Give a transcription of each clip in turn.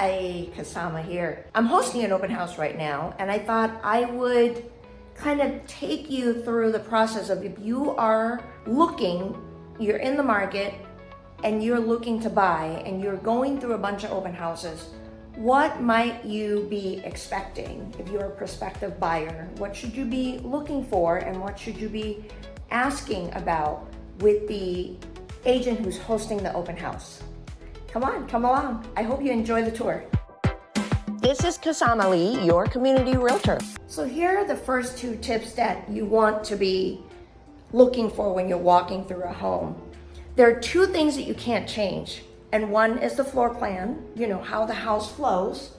Hi, Kasama here. I'm hosting an open house right now, and I thought I would kind of take you through the process of if you are looking, you're in the market, and you're looking to buy, and you're going through a bunch of open houses, what might you be expecting if you're a prospective buyer? What should you be looking for, and what should you be asking about with the agent who's hosting the open house? Come on, come along. I hope you enjoy the tour. This is Kasama Lee, your community realtor. So here are the first two tips that you want to be looking for when you're walking through a home. There are two things that you can't change. And one is the floor plan, you know, how the house flows.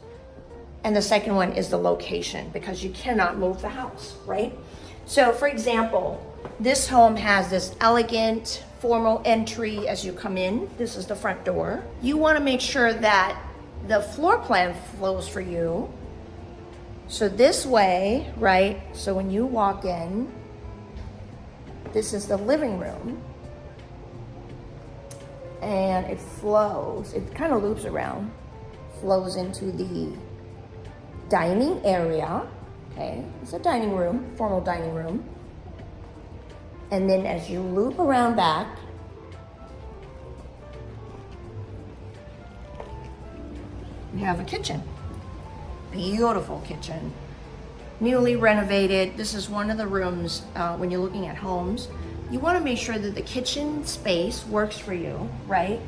And the second one is the location, because you cannot move the house, right? So for example, this home has this elegant, formal entry as you come in. This is the front door. You want to make sure that the floor plan flows for you. So this way, right? So when you walk in, this is the living room. And it flows, it kind of loops around, flows into the dining area. Okay, it's a dining room, formal dining room. And then as you loop around back, you have a kitchen. Beautiful kitchen. Newly renovated. This is one of the rooms when you're looking at homes. You want to make sure that the kitchen space works for you, right?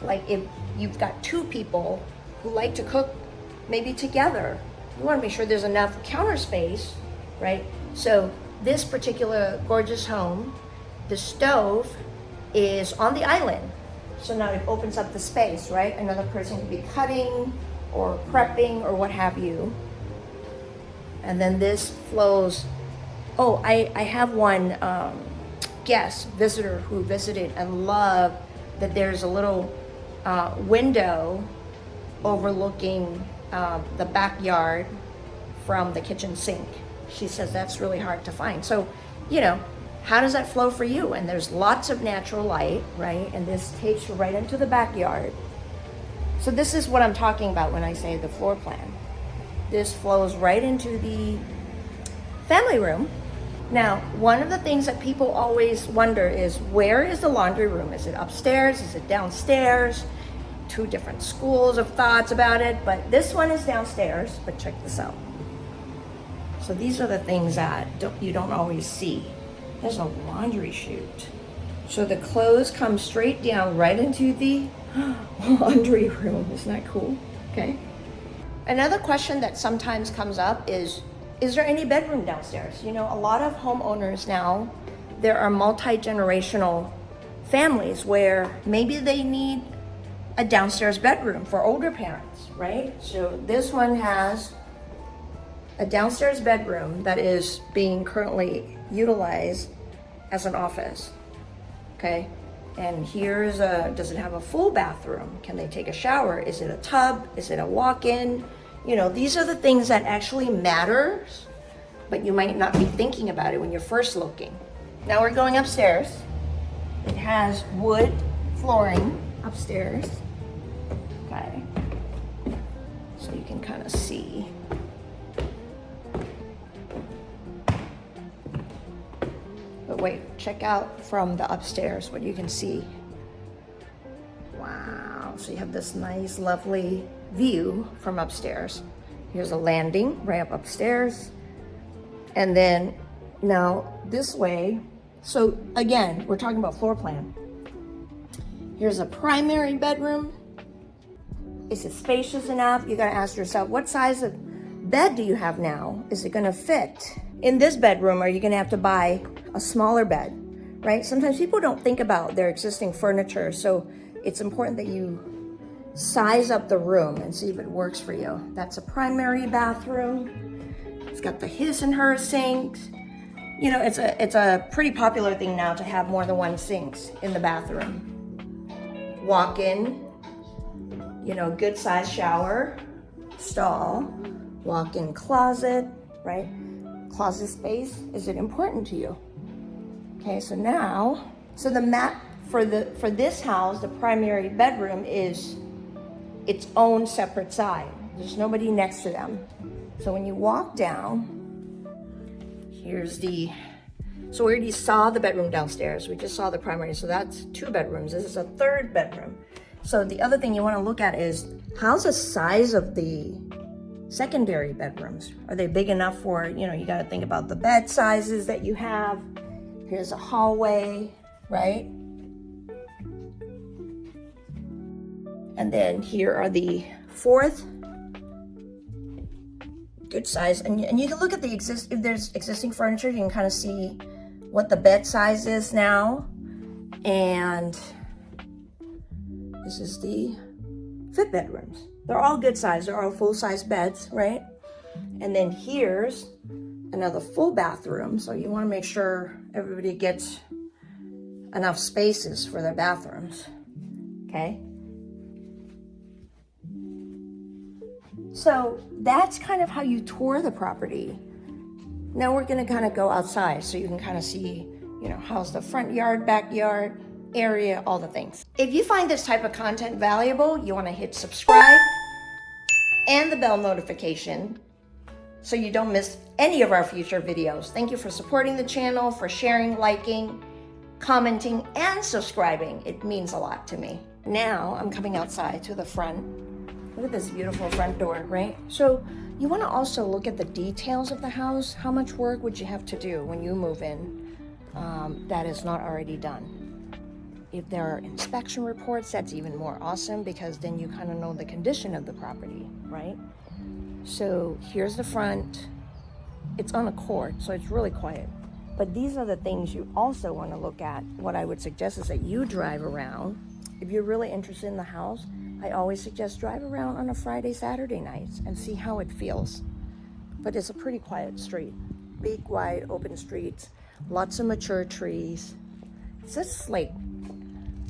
Like if you've got two people who like to cook maybe together, you want to make sure there's enough counter space, right? So this particular gorgeous home, the stove is on the island. So now it opens up the space, right? Another person could be cutting or prepping or what have you. And then this flows. Oh, I have one guest, visitor who visited and loved that there's a little window overlooking the backyard from the kitchen sink. She says that's really hard to find. So, you know, how does that flow for you? And there's lots of natural light, right? And this takes you right into the backyard. So this is what I'm talking about when I say the floor plan. This flows right into the family room. Now, one of the things that people always wonder is, where is the laundry room? Is it upstairs? Is it downstairs? Two different schools of thoughts about it, but this one is downstairs, but check this out. So these are the things that you don't always see. There's a laundry chute. So the clothes come straight down right into the laundry room. Isn't that cool? Okay. Another question that sometimes comes up is there any bedroom downstairs? You know, a lot of homeowners now, there are multi-generational families where maybe they need a downstairs bedroom for older parents, right? So this one has a downstairs bedroom that is being currently utilized as an office, okay? And here's does it have a full bathroom? Can they take a shower? Is it a tub? Is it a walk-in? You know, these are the things that actually matters, but you might not be thinking about it when you're first looking. Now we're going upstairs. It has wood flooring upstairs, okay? So you can kind of see. But wait, check out from the upstairs what you can see. Wow, so you have this nice, lovely view from upstairs. Here's a landing right up upstairs. And then now this way, so again, we're talking about floor plan. Here's a primary bedroom. Is it spacious enough? You gotta ask yourself, what size of bed do you have now? Is it gonna fit? In this bedroom, are you gonna have to buy a smaller bed, right? Sometimes people don't think about their existing furniture, so it's important that you size up the room and see if it works for you. That's a primary bathroom. It's got the his and her sinks. You know, it's a pretty popular thing now to have more than one sinks in the bathroom. Walk in, you know, good size shower, stall, walk-in closet, right? Closet space, is it important to you? Okay, so now, so the map for this house, the primary bedroom is its own separate side. There's nobody next to them. So when you walk down, here's so we already saw the bedroom downstairs. We just saw the primary, so that's 2 bedrooms. This is a 3rd bedroom. So the other thing you want to look at is, how's the size of the secondary bedrooms? Are they big enough for, you got to think about the bed sizes that you have. Here's a hallway, right? And then here are the 4th, good size. And you can look at if there's existing furniture, you can kind of see what the bed size is now. And this is the 5th bedrooms. They're all good size. They're all full-size beds, right? And then here's another full bathroom. So you want to make sure everybody gets enough spaces for their bathrooms, okay? So that's kind of how you tour the property. Now we're going to kind of go outside so you can kind of see, how's the front yard, backyard, area, all the things. If you find this type of content valuable, you want to hit subscribe and the bell notification so you don't miss any of our future videos. Thank you for supporting the channel, for sharing, liking, commenting, and subscribing. It means a lot to me. Now I'm coming outside to the front. Look at this beautiful front door, right? So you want to also look at the details of the house. How much work would you have to do when you move in that is not already done? If there are inspection reports, that's even more awesome, because then you kind of know the condition of the property, right? So here's the front. It's on a court, so it's really quiet. But these are the things you also want to look at. What I would suggest is that you drive around. If you're really interested in the house, I always suggest drive around on a Friday, Saturday nights and see how it feels. But it's a pretty quiet street. Big, wide, open streets, lots of mature trees. It's just like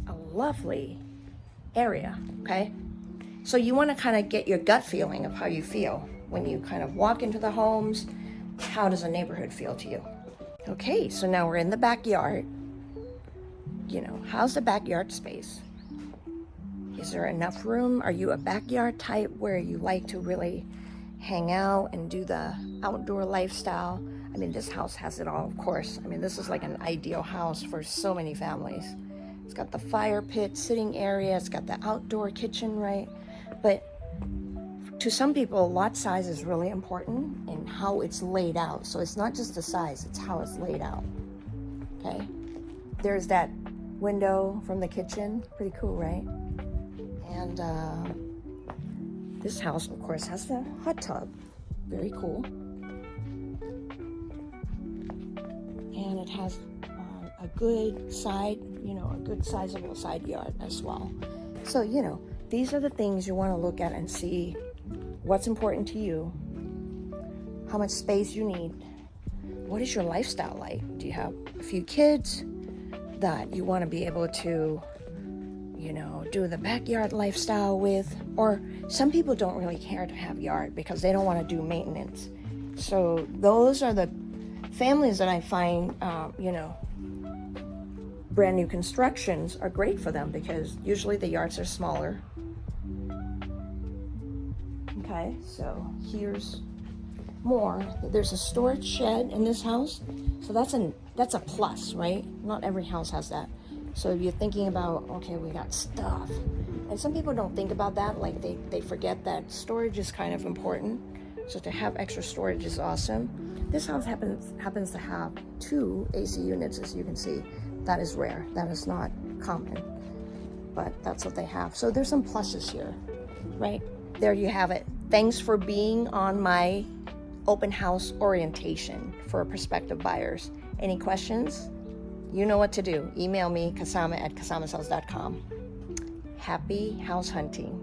a lovely area, okay? So you want to kind of get your gut feeling of how you feel when you kind of walk into the homes. How does a neighborhood feel to you? Okay, so now we're in the backyard. How's the backyard space? Is there enough room? Are you a backyard type where you like to really hang out and do the outdoor lifestyle? I mean, this house has it all, of course. I mean, this is like an ideal house for so many families. It's got the fire pit, sitting area. It's got the outdoor kitchen, right? But to some people, lot size is really important in how it's laid out. So it's not just the size, it's how it's laid out, okay? There's that window from the kitchen. Pretty cool, right? And this house, of course, has the hot tub. Very cool. And it has a good side, a good sizable side yard as well. So, these are the things you want to look at and see what's important to you, how much space you need, what is your lifestyle like? Do you have a few kids that you want to be able to do the backyard lifestyle with? Or some people don't really care to have yard because they don't want to do maintenance. So those are the families that I find, brand new constructions are great for them, because usually the yards are smaller. Okay, so here's more. There's a storage shed in this house. So that's a plus, right? Not every house has that. So if you're thinking about, okay, we got stuff. And some people don't think about that, like they forget that storage is kind of important. So to have extra storage is awesome. This house happens to have 2 AC units, as you can see. That is rare. That is not common. But that's what they have. So there's some pluses here, right? There you have it. Thanks for being on my open house orientation for prospective buyers. Any questions? You know what to do. Email me, Kasama@kasamashouse.com. Happy house hunting.